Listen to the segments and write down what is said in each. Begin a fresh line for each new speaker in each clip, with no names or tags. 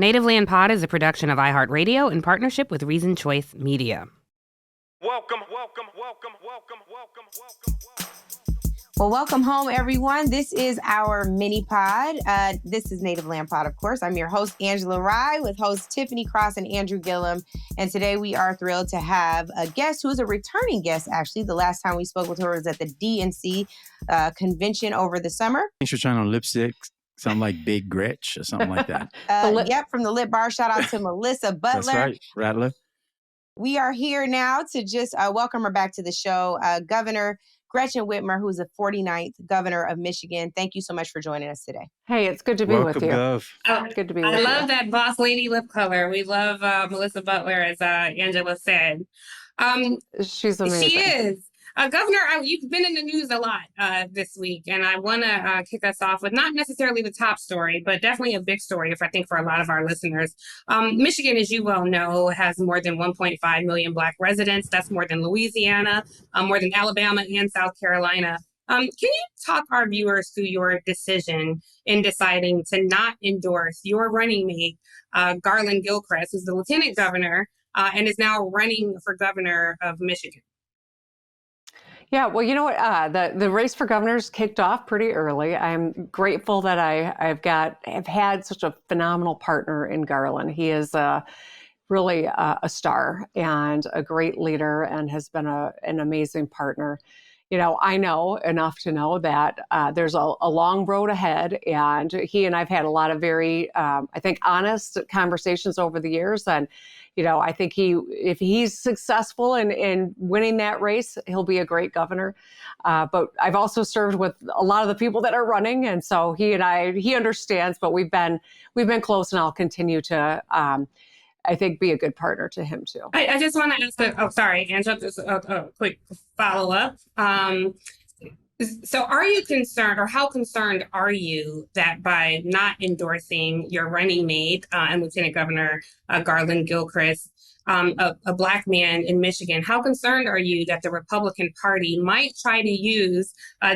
Native Land Pod is a production of iHeartRadio in partnership with Reason Choice Media.
Welcome. Well, welcome home, everyone. This is our mini pod. This is Native Land Pod, of course. I'm your host, Angela Rye, with hosts Tiffany Cross and Andrew Gillum. And today we are thrilled to have a guest who is a returning guest, actually. The last time we spoke with her was at the DNC convention over the summer.
Thanks for trying on lipstick. Something like Big Gretch or something like that.
Yep, from the Lip Bar. Shout out to Melissa Butler.
That's right, Rattler.
We are here now to just welcome her back to the show. Governor Gretchen Whitmer, who's the 49th governor of Michigan. Thank you so much for joining us today.
Hey, it's good to be with you.
Gov.
Good to be with you.
I love that boss lady lip color. We love Melissa Butler, as Angela said.
She's amazing.
She is. Governor, you've been in the news a lot this week, and I want to kick us off with not necessarily the top story, but definitely a big story, I think, for a lot of our listeners. Michigan, as you well know, has more than 1.5 million Black residents. That's more than Louisiana, more than Alabama and South Carolina. Can you talk our viewers through your decision in deciding to not endorse your running mate, Garlin Gilchrist, who's the Lieutenant Governor and is now running for governor of Michigan?
Yeah, well, you know what? The race for governor's kicked off pretty early. I'm grateful that I've had such a phenomenal partner in Garlin. He is really a star and a great leader and has been an amazing partner. You know, I know enough to know that there's a long road ahead, and he and I've had a lot of very, I think, honest conversations over the years. And, you know, I think if he's successful in winning that race, he'll be a great governor. But I've also served with a lot of the people that are running, and so he understands. But we've been close, and I'll continue to. I think be a good partner to him too.
I just want to ask, sorry, Angela, just a quick follow-up. So are you concerned, or how concerned are you that by not endorsing your running mate and Lieutenant Governor Garlin Gilchrist, a Black man in Michigan, how concerned are you that the Republican Party might try to use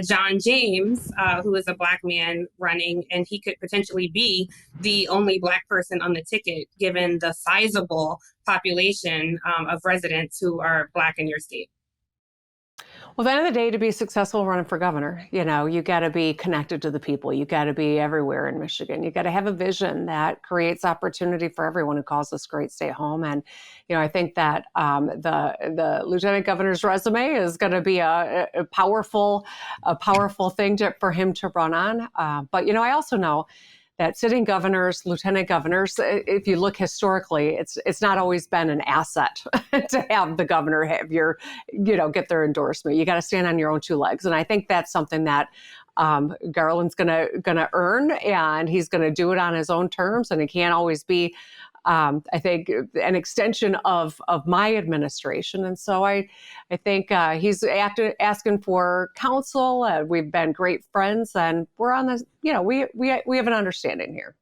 John James, who is a Black man running, and he could potentially be the only Black person on the ticket, given the sizable population of residents who are Black in your state?
Well, at the end of the day, to be successful running for governor, you know, you got to be connected to the people. You got to be everywhere in Michigan. You got to have a vision that creates opportunity for everyone who calls this great state home. And, you know, I think that the lieutenant governor's resume is going to be a powerful thing for him to run on. But, you know, I also know that sitting governors, lieutenant governors, if you look historically, it's not always been an asset to have the governor get their endorsement. You got to stand on your own two legs, and I think that's something that Garland's gonna earn, and he's gonna do it on his own terms, and it can't always be. I think an extension of my administration. And so I think he's asking for counsel. We've been great friends, and we're on this, you know, we have an understanding here.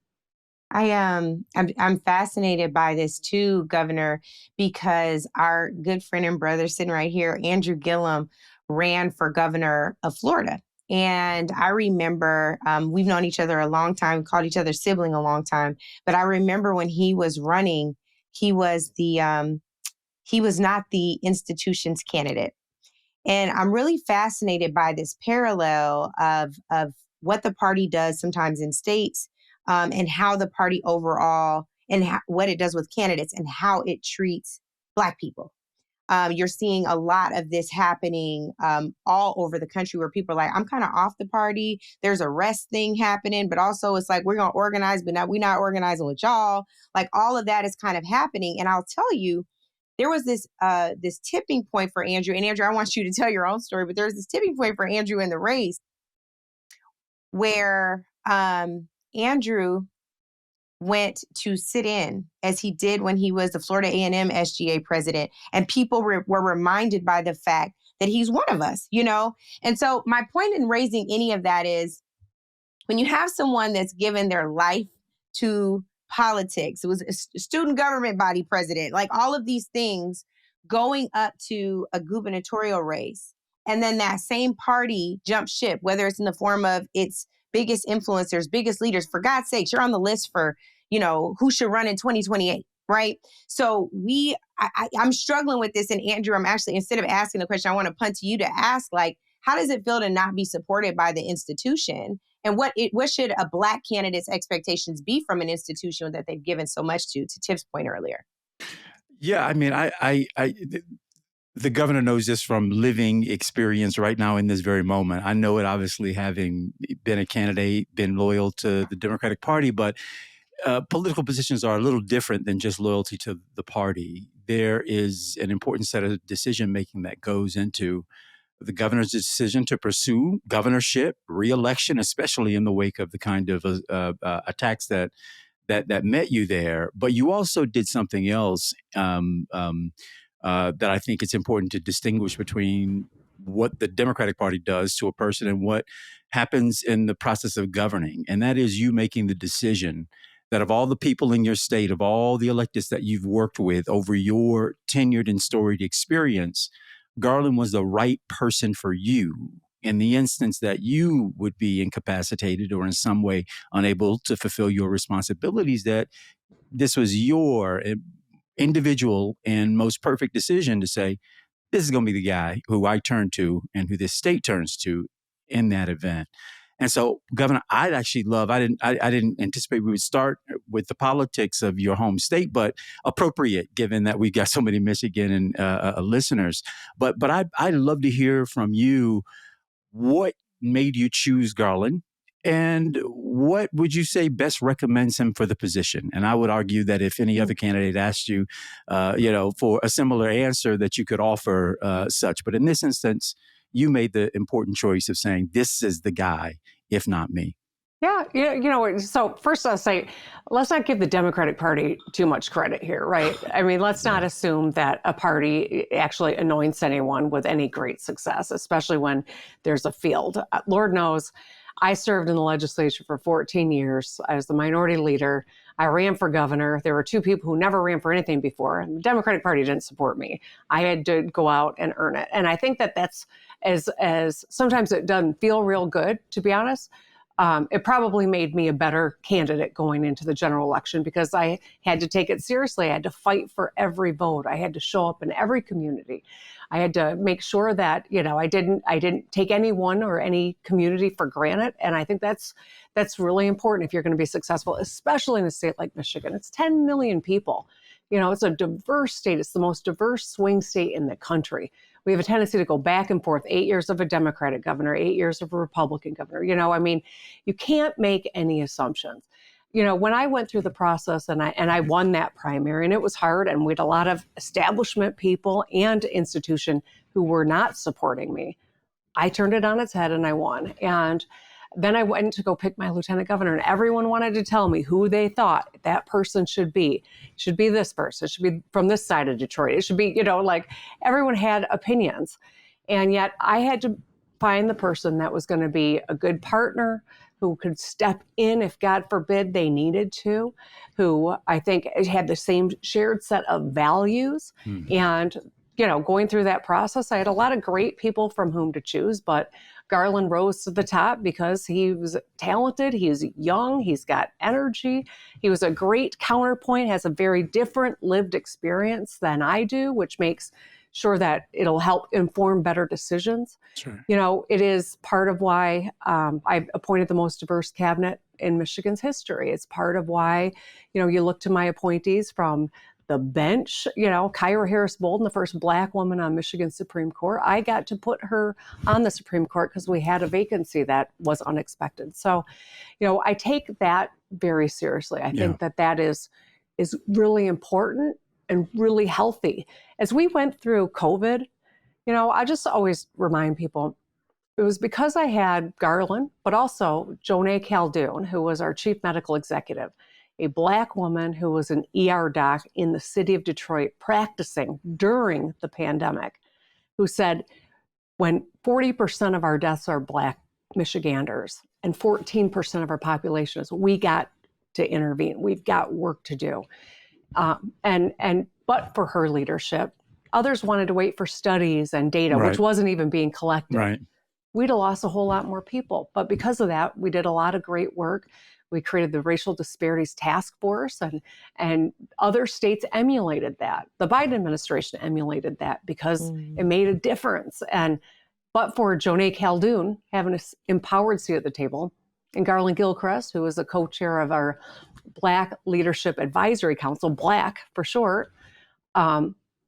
I'm fascinated by this too, Governor, because our good friend and brother sitting right here, Andrew Gillum, ran for governor of Florida. And I remember we've known each other a long time, called each other sibling a long time. But I remember when he was running, he was not the institution's candidate. And I'm really fascinated by this parallel of what the party does sometimes in states and how the party overall and what it does with candidates and how it treats Black people. You're seeing a lot of this happening all over the country where people are like, I'm kind of off the party. There's a rest thing happening, but also it's like, we're going to organize, but we're not organizing with y'all. Like all of that is kind of happening. And I'll tell you, there was this tipping point for Andrew. And Andrew, I want you to tell your own story, but there's this tipping point for Andrew in the race where Andrew went to sit in as he did when he was the Florida A&M SGA president. And people were reminded by the fact that he's one of us, you know? And so my point in raising any of that is when you have someone that's given their life to politics, it was a student government body president, like all of these things going up to a gubernatorial race. And then that same party jumps ship, whether it's in the form of its biggest influencers, biggest leaders. For God's sakes, you're on the list for, who should run in 2028, right? So I'm struggling with this. And Andrew, I'm actually, instead of asking the question, I want to punt to you to ask, like, how does it feel to not be supported by the institution? And what should a Black candidate's expectations be from an institution that they've given so much to Tiff's point earlier?
Yeah, I mean, the governor knows this from living experience right now in this very moment. I know it, obviously, having been a candidate, been loyal to the Democratic Party, but political positions are a little different than just loyalty to the party. There is an important set of decision-making that goes into the governor's decision to pursue governorship, re-election, especially in the wake of the kind of attacks that met you there. But you also did something else that I think it's important to distinguish between what the Democratic Party does to a person and what happens in the process of governing. And that is you making the decision that of all the people in your state, of all the electeds that you've worked with over your tenured and storied experience, Garlin was the right person for you in the instance that you would be incapacitated or in some way unable to fulfill your responsibilities, that this was your individual and most perfect decision to say, this is going to be the guy who I turn to and who this state turns to in that event. And so, Governor, I'd actually love, I didn't anticipate we would start with the politics of your home state, but appropriate given that we've got so many Michigan and listeners. But I'd love to hear from you, what made you choose Garlin? And what would you say best recommends him for the position? And I would argue that if any other candidate asked you, for a similar answer, that you could offer such. But in this instance, you made the important choice of saying, this is the guy, if not me.
Yeah, so first I'll say, let's not give the Democratic Party too much credit here, right? I mean, let's not assume that a party actually anoints anyone with any great success, especially when there's a field. Lord knows, I served in the legislature for 14 years. I was the minority leader. I ran for governor. There were two people who never ran for anything before, and the Democratic Party didn't support me. I had to go out and earn it. And I think that that's, as sometimes it doesn't feel real good, to be honest. It probably made me a better candidate going into the general election because I had to take it seriously. I had to fight for every vote. I had to show up in every community. I had to make sure that, I didn't take anyone or any community for granted. And I think that's really important if you're going to be successful, especially in a state like Michigan. It's 10 million people. It's a diverse state. It's the most diverse swing state in the country. We have a tendency to go back and forth, 8 years of a Democratic governor, 8 years of a Republican governor. You can't make any assumptions. When I went through the process and I won that primary, and it was hard, and we had a lot of establishment people and institution who were not supporting me, I turned it on its head and I won. And then I went to go pick my lieutenant governor, and everyone wanted to tell me who they thought that person should be. It should be this person. It should be from this side of Detroit. It should be, everyone had opinions. And yet I had to find the person that was going to be a good partner, who could step in if, God forbid, they needed to, who I think had the same shared set of values. And, going through that process, I had a lot of great people from whom to choose, but Garlin rose to the top because he was talented, he's young, he's got energy, he was a great counterpoint, has a very different lived experience than I do, which makes sure that it'll help inform better decisions.
Sure.
It is part of why I've appointed the most diverse cabinet in Michigan's history. It's part of why, you look to my appointees from the bench, Kyra Harris Bolden, the first Black woman on Michigan's Supreme Court. I got to put her on the Supreme Court because we had a vacancy that was unexpected. So, I take that very seriously. I think that is really important and really healthy. As we went through COVID, I just always remind people, it was because I had Garlin, but also Jonay Caldoun, who was our chief medical executive, a Black woman who was an ER doc in the city of Detroit practicing during the pandemic, who said, when 40% of our deaths are Black Michiganders and 14% of our population is, we got to intervene. We've got work to do. But for her leadership, others wanted to wait for studies and data, which wasn't even being collected.
Right.
We'd have lost a whole lot more people. But because of that, we did a lot of great work. We created the Racial Disparities Task Force, and other states emulated that. The Biden administration emulated that because it made a difference. But for Joneigh Caldoun having an empowered seat at the table, and Garlin Gilchrist, who is a co-chair of our Black Leadership Advisory Council, Black for short,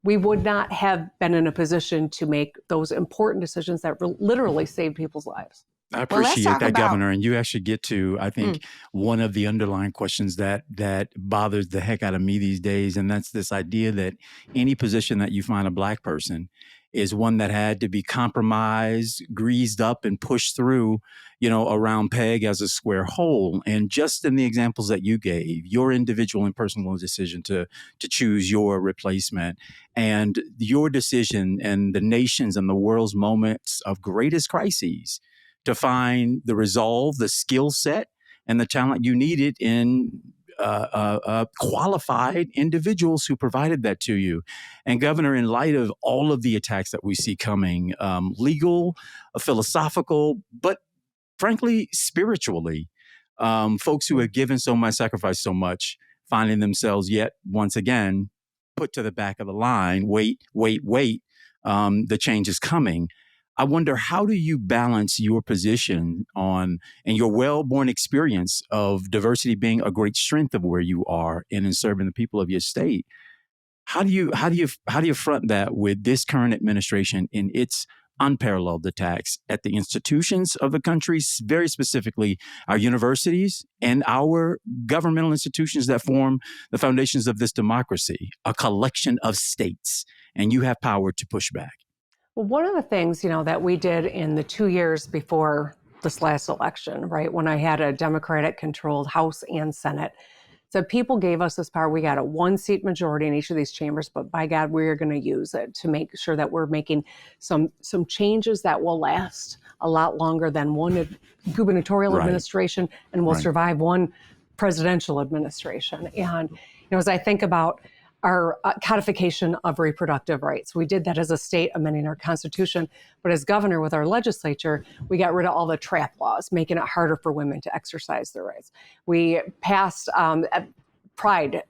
we would not have been in a position to make those important decisions that literally saved people's lives.
I appreciate that, Governor. And you actually get to, I think, one of the underlying questions that bothers the heck out of me these days. And that's this idea that any position that you find a Black person is one that had to be compromised, greased up, and pushed through, a round peg as a square hole. And just in the examples that you gave, your individual and personal decision to choose your replacement, and your decision and the nation's and the world's moments of greatest crises to find the resolve, the skill set, and the talent you needed in qualified individuals who provided that to you. And Governor, in light of all of the attacks that we see coming, legal, philosophical, but frankly, spiritually, folks who have given so much, sacrificed so much, finding themselves yet once again put to the back of the line, wait, the change is coming. I wonder, how do you balance your position on and your well-born experience of diversity being a great strength of where you are and in serving the people of your state? How do you front that with this current administration in its unparalleled attacks at the institutions of the country, very specifically our universities and our governmental institutions that form the foundations of this democracy, a collection of states, and you have power to push back?
Well, one of the things, that we did in the 2 years before this last election, right, when I had a Democratic-controlled House and Senate, so people gave us this power. We got a 1-seat majority in each of these chambers, but by God, we're going to use it to make sure that we're making some changes that will last a lot longer than one gubernatorial administration and will survive one presidential administration. And as I think about our codification of reproductive rights. We did that as a state, amending our Constitution. But as governor with our legislature, we got rid of all the trap laws, making it harder for women to exercise their rights. We passed Pride,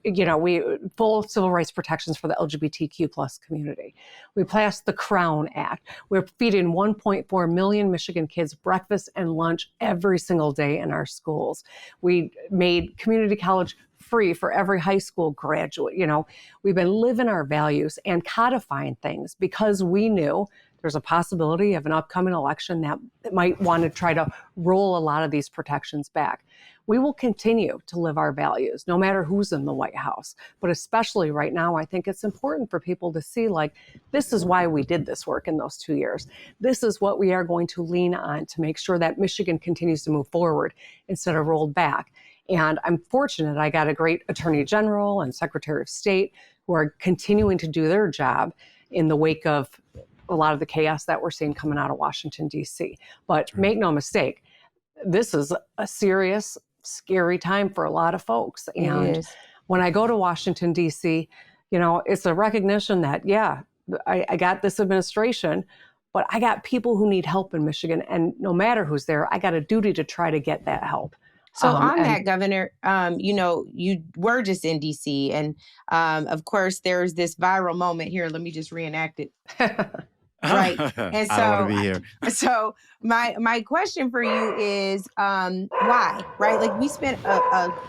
full civil rights protections for the LGBTQ plus community. We passed the Crown Act. We're feeding 1.4 million Michigan kids breakfast and lunch every single day in our schools. We made community college free for every high school graduate. We've been living our values and codifying things because we knew there's a possibility of an upcoming election that might want to try to roll a lot of these protections back. We will continue to live our values, no matter who's in the White House. But especially right now, I think it's important for people to see, this is why we did this work in those 2 years. This is what we are going to lean on to make sure that Michigan continues to move forward instead of rolled back. And I'm fortunate I got a great Attorney General and Secretary of State who are continuing to do their job in the wake of a lot of the chaos that we're seeing coming out of Washington, D.C. But make no mistake, this is a serious, scary time for a lot of folks. And when I go to Washington, D.C., it's a recognition that, I got this administration, but I got people who need help in Michigan. And no matter who's there, I got a duty to try to get that help.
So on that, Governor, you were just in D.C. and of course, there's this viral moment here. Let me just reenact it. Right. And so,
I want to be here.
So my question for you is why? Right? We spent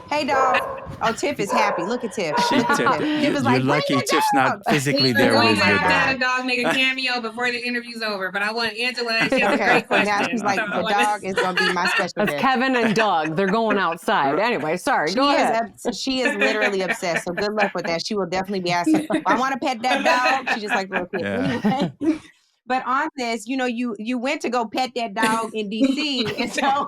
hey dog. Oh, Tiff is happy. Look at Tiff. Look at Tiff. Tiff is
You're lucky Tiff's not physically
We're
there
going
with
to
your
have
dog.
that dog make a cameo before the interview's over, but I want Angela. She has a great question.
Now she's like, the dog is going to be my special
That's
guest.
Kevin and Doug. They're going outside. Anyway, sorry. Go ahead.
She is literally obsessed. So good luck with that. She will definitely be asking, I want to pet that dog. She just like little kid.
Yeah.
Anyway. But on this, you went to go pet that dog in D.C. And so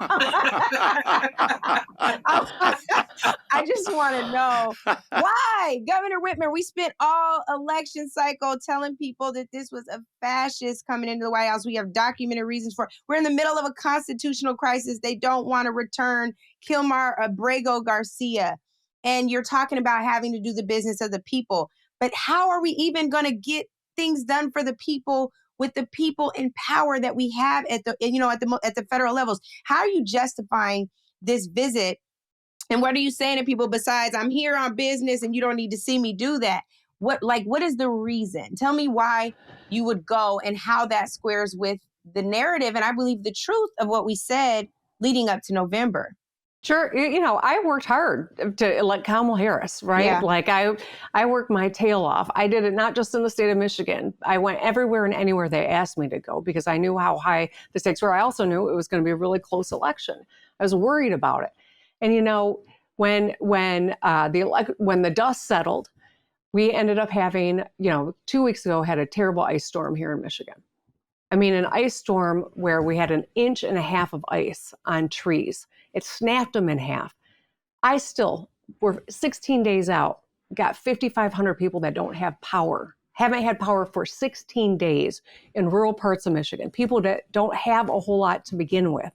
I just want to know why, Governor Whitmer, we spent all election cycle telling people that this was a fascist coming into the White House. We have documented reasons for it. We're in the middle of a constitutional crisis. They don't want to return Kilmar Abrego Garcia. And you're talking about having to do the business of the people. But how are we even going to get things done for the people with the people in power that we have at the federal levels? How are you justifying this visit And what are you saying to people besides, I'm here on business and you don't need to see me do that? What is the reason? Tell me why you would go and how that squares with the narrative. And I believe the truth of what we said leading up to November.
Sure. I worked hard to like Kamala Harris, right?
Yeah.
Like I worked my tail off. I did it not just in the state of Michigan. I went everywhere and anywhere they asked me to go because I knew how high the stakes were. I also knew it was going to be a really close election. I was worried about it. And when the dust settled, we ended up having, 2 weeks ago, had a terrible ice storm here in Michigan. I mean, an ice storm where we had 1.5 inches of ice on trees. It snapped them in half. We're 16 days out, got 5,500 people that don't have power, haven't had power for 16 days in rural parts of Michigan. People that don't have a whole lot to begin with,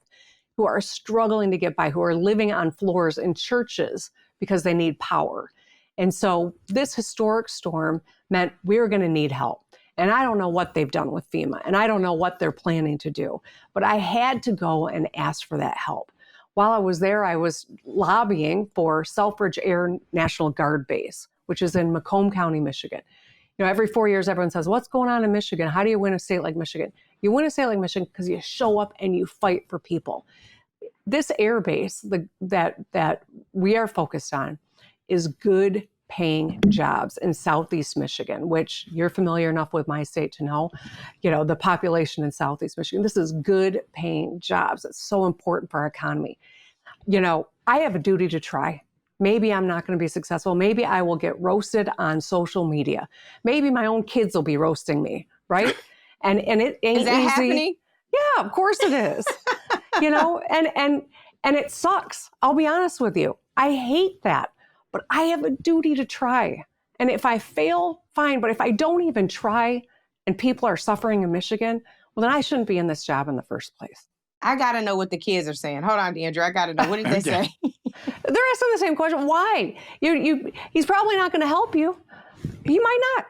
who are struggling to get by, who are living on floors in churches because they need power. And so this historic storm meant we were going to need help. And I don't know what they've done with FEMA, and I don't know what they're planning to do, but I had to go and ask for that help. While I was there, I was lobbying for Selfridge Air National Guard Base, which is in Macomb County, Michigan. Every 4 years, everyone says, what's going on in Michigan? How do you win a state like Michigan? You win a state like Michigan because you show up and you fight for people. This air base that we are focused on is good paying jobs in Southeast Michigan, which you're familiar enough with my state to know, the population in Southeast Michigan. This is good paying jobs. It's so important for our economy. I have a duty to try. Maybe I'm not going to be successful. Maybe I will get roasted on social media. Maybe my own kids will be roasting me, right? And it ain't
Is that
easy.
happening?
Yeah, of course it is. And it sucks. I'll be honest with you. I hate that. But I have a duty to try. And if I fail, fine. But if I don't even try and people are suffering in Michigan, well, then I shouldn't be in this job in the first place.
I got to know what the kids are saying. Hold on, Andrew. I got to know. What did they say?
They're asking the same question. Why? He's probably not going to help you. He might not.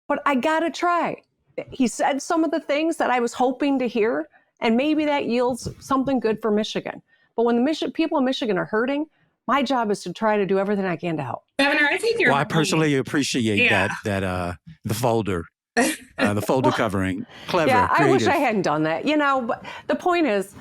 But I got to try. He said some of the things that I was hoping to hear, and maybe that yields something good for Michigan. But when the people in Michigan are hurting, my job is to try to do everything I can to help.
Governor, I think you're.
Well, I personally appreciate that the folder, the folder covering. Clever.
Yeah,
creative.
I wish I hadn't done that. But the point is,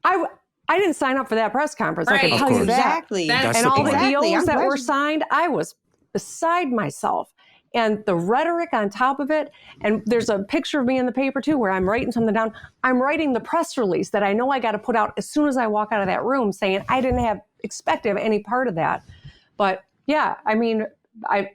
I didn't sign up for that press conference.
Right.
I can tell you that.
Exactly.
That's
And
the
all the
point.
EOs that
I'm
were
glad
signed, I was beside myself. And the rhetoric on top of it, and there's a picture of me in the paper too where I'm writing something down. I'm writing the press release that I know I got to put out as soon as I walk out of that room, saying I didn't expect to have any part of that. But yeah, I mean, I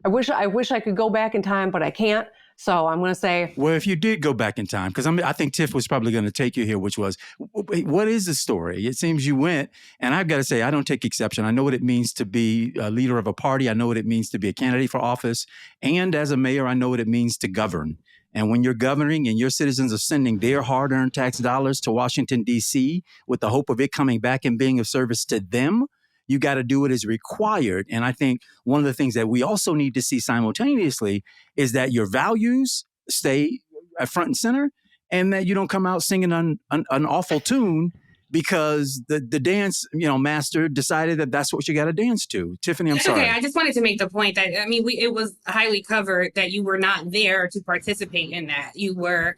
wish I could go back in time, but I can't. So I'm going to say,
well, if you did go back in time, because I think Tiff was probably going to take you here, which was, what is the story? It seems you went, and I've got to say, I don't take exception. I know what it means to be a leader of a party. I know what it means to be a candidate for office. And as a mayor, I know what it means to govern. And when you're governing and your citizens are sending their hard-earned tax dollars to Washington, D.C., with the hope of it coming back and being of service to them, you got to do it as required. And I think one of the things that we also need to see simultaneously is that your values stay at front and center, and that you don't come out singing an awful tune because the dance master decided that that's what you got to dance to. Tiffany, I'm sorry.
Okay, I just wanted to make the point that, it was highly covered that you were not there to participate in that. You were,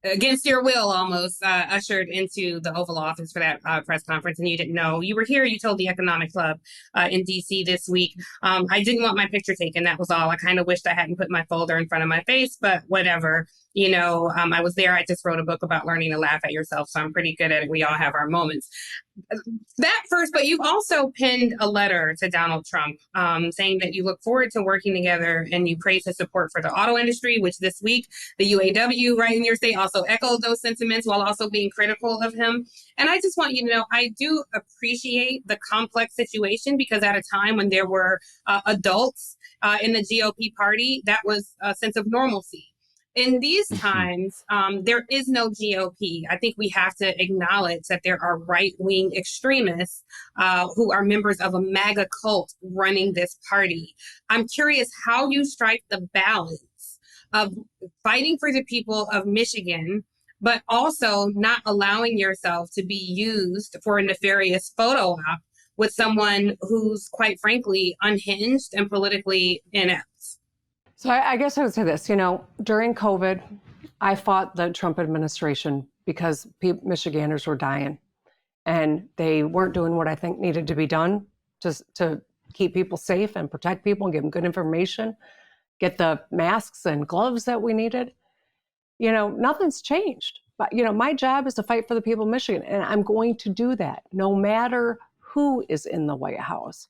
against your will almost ushered into the Oval Office for that press conference, and you didn't know. You were here, you told the Economic Club in DC this week. I didn't want my picture taken, that was all. I kind of wished I hadn't put my folder in front of my face, but whatever. I was there. I just wrote a book about learning to laugh at yourself, so I'm pretty good at it. We all have our moments. That first, but you also penned a letter to Donald Trump saying that you look forward to working together, and you praise his support for the auto industry, which this week the UAW right in your state also echoed those sentiments while also being critical of him. And I just want you to know, I do appreciate the complex situation, because at a time when there were adults in the GOP party, that was a sense of normalcy. In these times, there is no GOP. I think we have to acknowledge that there are right-wing extremists who are members of a MAGA cult running this party. I'm curious how you strike the balance of fighting for the people of Michigan, but also not allowing yourself to be used for a nefarious photo op with someone who's quite frankly unhinged and politically inept.
So I guess I would say this, during COVID, I fought the Trump administration because Michiganders were dying and they weren't doing what I think needed to be done to keep people safe and protect people and give them good information, get the masks and gloves that we needed. Nothing's changed. But, my job is to fight for the people of Michigan, and I'm going to do that no matter who is in the White House.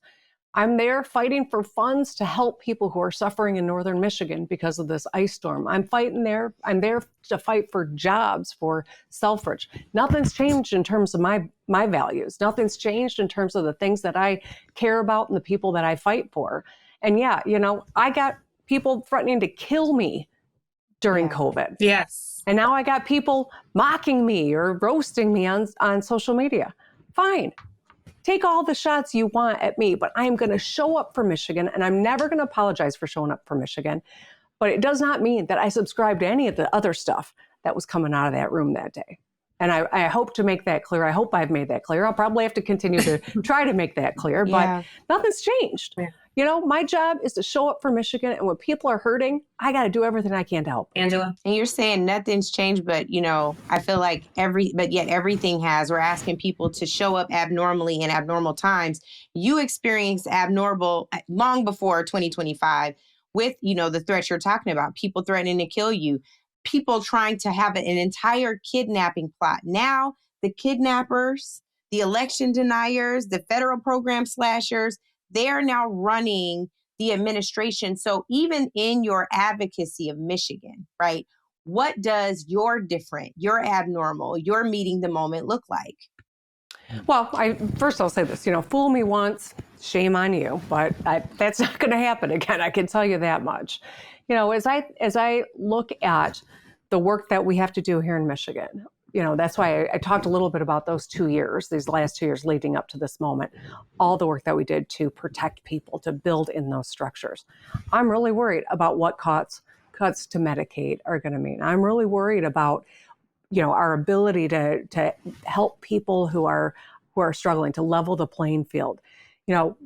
I'm there fighting for funds to help people who are suffering in northern Michigan because of this ice storm. I'm there to fight for jobs for Selfridge. Nothing's changed in terms of my values. Nothing's changed in terms of the things that I care about and the people that I fight for. And yeah, I got people threatening to kill me during COVID.
Yes.
And now I got people mocking me or roasting me on social media. Fine. Take all the shots you want at me, but I'm going to show up for Michigan, and I'm never going to apologize for showing up for Michigan. But it does not mean that I subscribe to any of the other stuff that was coming out of that room that day. And I hope to make that clear. I hope I've made that clear. I'll probably have to continue to try to make that clear, but nothing's changed. Yeah. My job is to show up for Michigan, and when people are hurting, I got to do everything I can to help.
Angela?
And you're saying nothing's changed, but, I feel like yet everything has. We're asking people to show up abnormally in abnormal times. You experienced abnormal long before 2025 with, the threats you're talking about, people threatening to kill you, people trying to have an entire kidnapping plot. Now, the kidnappers, the election deniers, the federal program slashers, they are now running the administration. So even in your advocacy of Michigan, right, what does your different, your abnormal, your meeting the moment look like?
Well, first I'll say this, fool me once, shame on you, but that's not going to happen again. I can tell you that much. As I look at the work that we have to do here in Michigan, that's why I talked a little bit about those 2 years, these last 2 years leading up to this moment, all the work that we did to protect people, to build in those structures. I'm really worried about what cuts to Medicaid are going to mean. I'm really worried about, our ability to help people who are struggling, to level the playing field.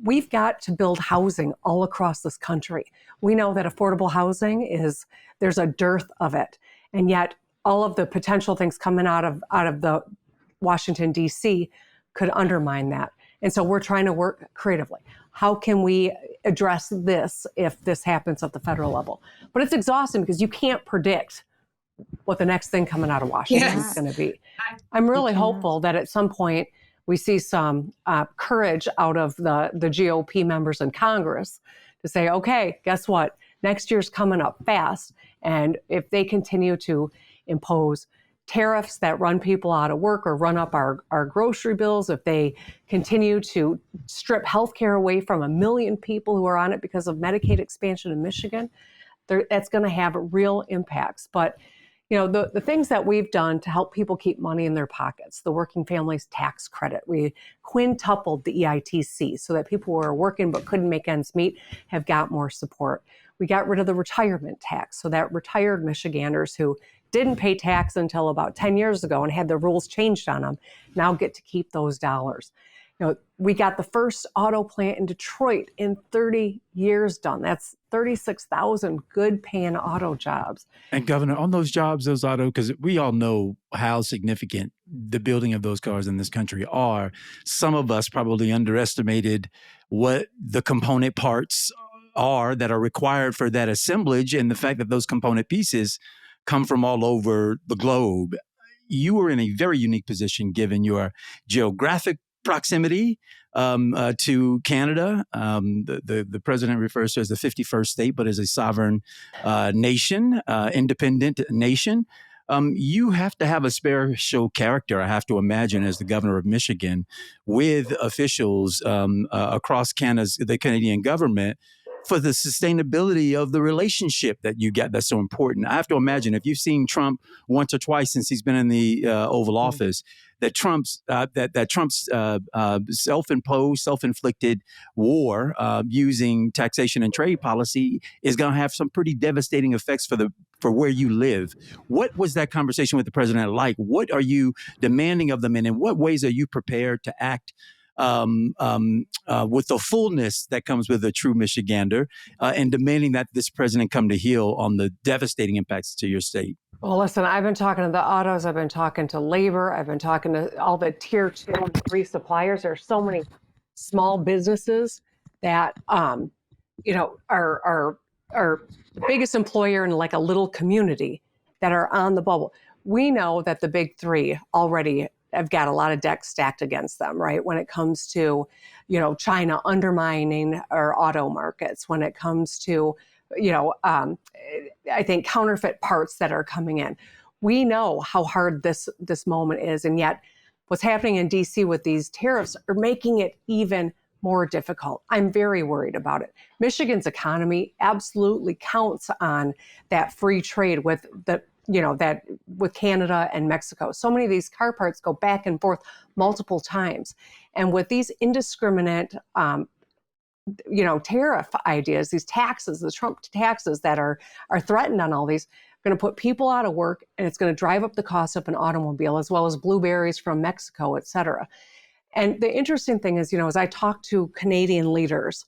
We've got to build housing all across this country. We know that affordable housing there's a dearth of it. And yet all of the potential things coming out of the Washington, D.C. could undermine that. And so we're trying to work creatively. How can we address this if this happens at the federal level? But it's exhausting because you can't predict what the next thing coming out of Washington is going to be. I'm really hopeful that at some point we see some courage out of the GOP members in Congress to say, okay, guess what? Next year's coming up fast. And if they continue to impose tariffs that run people out of work or run up our grocery bills, if they continue to strip healthcare away from 1 million people who are on it because of Medicaid expansion in Michigan, that's going to have real impacts. But the things that we've done to help people keep money in their pockets, the working families tax credit, we quintupled the EITC so that people who are working but couldn't make ends meet have got more support. We got rid of the retirement tax so that retired Michiganders who didn't pay tax until about 10 years ago and had the rules changed on them now get to keep those dollars. We got the first auto plant in Detroit in 30 years done. That's 36,000 good paying auto jobs.
And Governor, on those jobs, those auto, because we all know how significant the building of those cars in this country are. Some of us probably underestimated what the component parts are that are required for that assemblage, and the fact that those component pieces come from all over the globe. You were in a very unique position given your geographic proximity to Canada. The president refers to it as the 51st state, but as a sovereign nation, independent nation. You have to have a special character, I have to imagine, as the governor of Michigan, with officials across the Canadian government for the sustainability of the relationship that you get that's so important. I have to imagine if you've seen Trump once or twice since he's been in the Oval Office, that Trump's self-imposed, self-inflicted war using taxation and trade policy is going to have some pretty devastating effects for where you live. What was that conversation with the president like? What are you demanding of them, and in what ways are you prepared to act with the fullness that comes with a true Michigander, and demanding that this president come to heel on the devastating impacts to your state?
Well, listen, I've been talking to the autos, I've been talking to labor, I've been talking to all the tier 2 and 3 suppliers. There are so many small businesses that, are the biggest employer in like a little community that are on the bubble. We know that the big 3 already have got a lot of decks stacked against them, right? When it comes to, China undermining our auto markets, when it comes to, I think counterfeit parts that are coming in. We know how hard this moment is, and yet what's happening in DC with these tariffs are making it even more difficult. I'm very worried about it. Michigan's economy absolutely counts on that free trade with with Canada and Mexico. So many of these car parts go back and forth multiple times. And with these indiscriminate tariff ideas, these taxes, the Trump taxes that are threatened on all these, going to put people out of work, and it's going to drive up the cost of an automobile, as well as blueberries from Mexico, et cetera. And the interesting thing is, as I talk to Canadian leaders,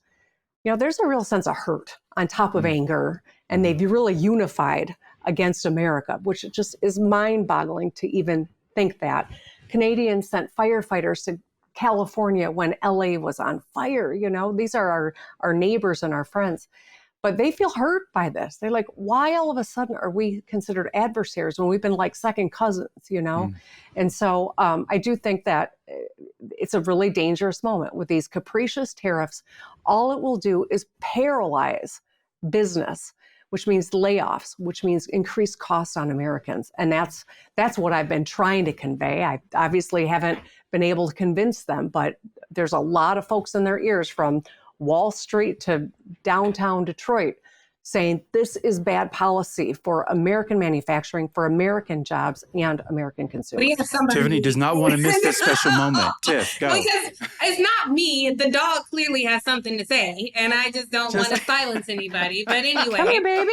there's a real sense of hurt on top of anger, and they've really unified against America, which just is mind-boggling to even think that. Canadians sent firefighters to California when LA was on fire. These are our neighbors and our friends, but they feel hurt by this. They're like, why all of a sudden are we considered adversaries when we've been like second cousins, And so I do think that it's a really dangerous moment with these capricious tariffs. All it will do is paralyze business, which means layoffs, which means increased costs on Americans. And that's what I've been trying to convey. I obviously haven't been able to convince them, but there's a lot of folks in their ears from Wall Street to downtown Detroit saying this is bad policy for American manufacturing, for American jobs, and American consumers.
Tiffany does not want to miss this special moment. Tiff, go.
Because it's not me. The dog clearly has something to say, and I just don't want to silence anybody. But anyway.
Come here, baby.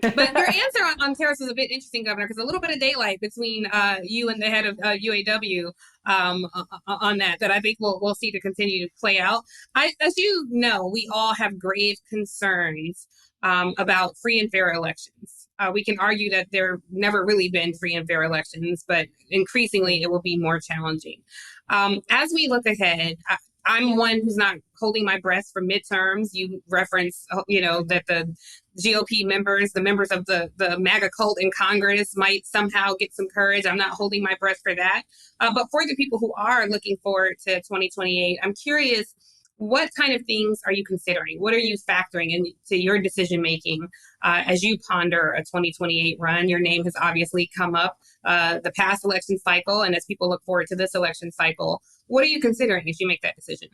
But your answer on tariffs was a bit interesting, Governor, because a little bit of daylight between you and the head of UAW on that I think we'll see to continue to play out. As you know, we all have grave concerns about free and fair elections. We can argue that there never really been free and fair elections, but increasingly it will be more challenging. As we look ahead, I'm one who's not holding my breath for midterms. You reference, that the GOP members, the members of the MAGA cult in Congress might somehow get some courage. I'm not holding my breath for that. But for the people who are looking forward to 2028, I'm curious, what kind of things are you considering? What are you factoring into your decision-making as you ponder a 2028 run? Your name has obviously come up the past election cycle, and as people look forward to this election cycle, what are you considering as you make that decision?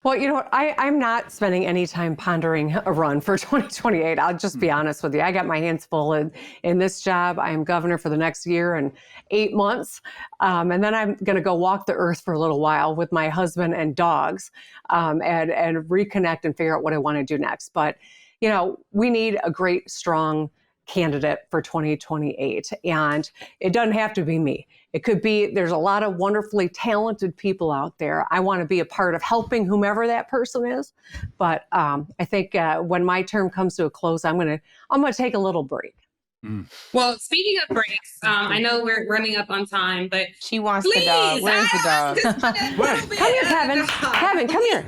Well, you know what? I'm not spending any time pondering a run for 2028. I'll just be honest with you. I got my hands full in this job. I am governor for the next year and 8 months. And then I'm going to go walk the earth for a little while with my husband and dogs and reconnect and figure out what I want to do next. But, we need a great, strong candidate for 2028. And it doesn't have to be me. It could be, there's a lot of wonderfully talented people out there. I want to be a part of helping whomever that person is. But I think when my term comes to a close, I'm going to take a little break.
Well, speaking of breaks, I know we're running up on time, but
she wants the dog. Where's the dog?
Come here, Kevin. Kevin, come here.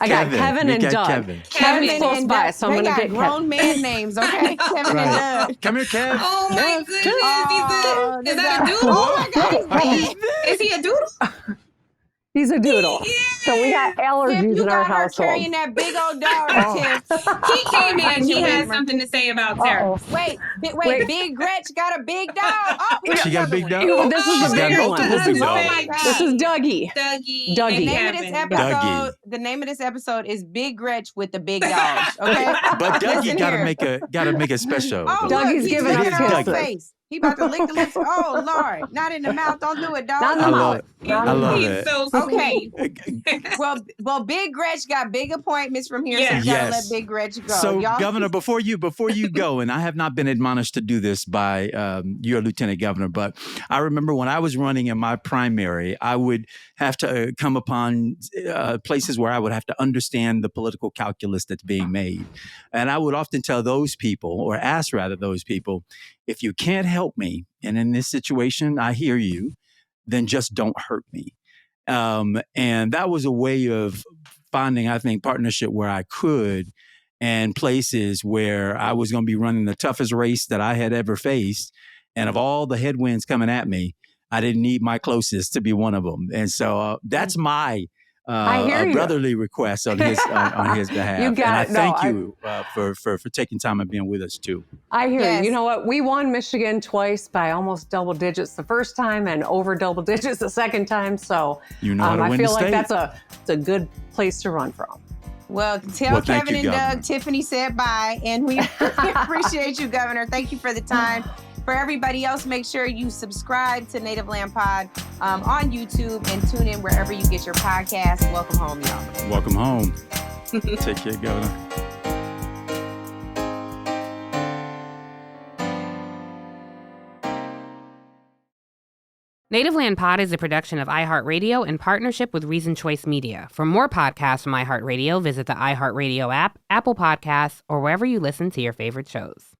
I got Kevin and Doug. Kevin's close by, so I'm going to get
grown man names, okay? Kevin and Doug.
Come here, Kev.
Oh my goodness, is that a doodle?
Oh my God,
is he a doodle?
He's a doodle.
Yeah.
So we got allergies in our household.
Carrying that big old dog, Tiff.
He came in. He has something to say about tariffs.
Wait. Big Gretch got a big dog. Oh,
She got a big dog?
This is the big one.
multiple big dogs.
Oh my God.
This is Dougie.
Dougie.
Dougie.
The name of this episode, the name of this episode is Big Gretch with the Big Dogs. Okay,
But Dougie
Listen
gotta
here.
make a special.
Oh,
though.
look,
Dougie's
he's
giving
licking
us
her
kisses.
own face. He about to lick the lips. Oh Lord, not in the mouth. Don't do it, dog.
Not in the
I
mouth.
love it.
Not in
I
the
love
mouth.
He's
it.
so
Okay.
sweet.
Well, Big Gretch got big appointments from here, so
Yeah.
you gotta let
Yes.
Big Gretch go.
So,
Y'all,
Governor, before you go, and I have not been admonished to do this by your Lieutenant Governor, but I remember when I was running in my primary, I would have to come upon places where I would have to understand the political calculus that's being made. And I would often tell those people, or ask rather those people, if you can't help me, and in this situation, I hear you, then just don't hurt me. And that was a way of finding, I think, partnership where I could, and places where I was going to be running the toughest race that I had ever faced. And of all the headwinds coming at me, I didn't need my closest to be one of them. And so that's my
I hear you.
brotherly request on his behalf.
You got
and I
it. No,
thank you for taking time and being with us too.
I hear
Yes.
you. You know what? We won Michigan twice by almost double digits the first time and over double digits the second time. So
You know how to
I
win
feel
the
like
state.
it's a good place to run from.
well, tell
Well, thank
Kevin
you,
and
Governor.
Doug Tiffany said bye, and we appreciate you, Governor. Thank you for the time. For everybody else, make sure you subscribe to Native Land Pod on YouTube and tune in wherever you get your podcasts. Welcome home, y'all.
Welcome home. Take care, Governor.
Native Land Pod is a production of iHeartRadio in partnership with Reason Choice Media. For more podcasts from iHeartRadio, visit the iHeartRadio app, Apple Podcasts, or wherever you listen to your favorite shows.